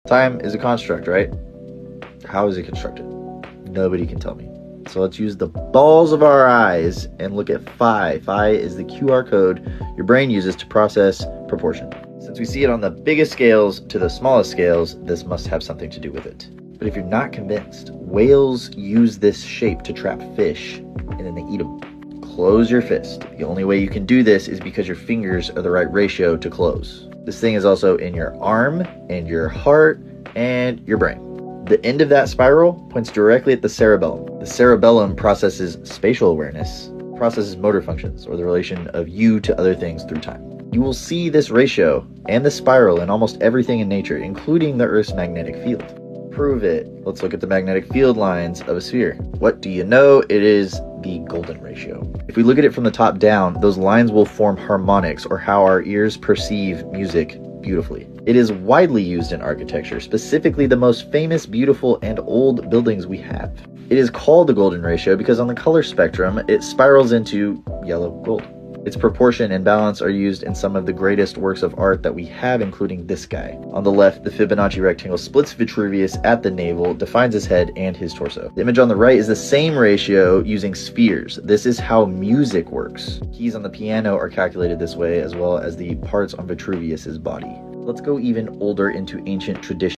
Time is a construct, right? How is it constructed? Nobody can tell me. So let's use the balls of our eyes and look at phi. Phi is the QR code your brain uses to process proportion. Since we see it on the biggest scales to the smallest scales, this must have something to do with it. But if you're not convinced, whales use this shape to trap fish, and then they eat them. Close your fist. The only way you can do this is because your fingers are the right ratio to close. This thing is also in your arm, and your heart, and your brain. The end of that spiral points directly at the cerebellum. The cerebellum processes spatial awareness, processes motor functions, or the relation of you to other things through time. You will see this ratio and the spiral in almost everything in nature, including the Earth's magnetic field. Prove it. Let's look at the magnetic field lines of a sphere. What do you know? It is the golden ratio. If we look at it from the top down, those lines will form harmonics, or how our ears perceive music beautifully. It is widely used in architecture, specifically the most famous, beautiful, and old buildings we have. It is called the golden ratio because on the color spectrum, it spirals into yellow gold. Its proportion and balance are used in some of the greatest works of art that we have, including this guy. On the left, the Fibonacci rectangle splits Vitruvius at the navel, defines his head and his torso. The image on the right is the same ratio using spheres. This is how music works. Keys on the piano are calculated this way, as well as the parts on Vitruvius's body. Let's go even older into ancient tradition.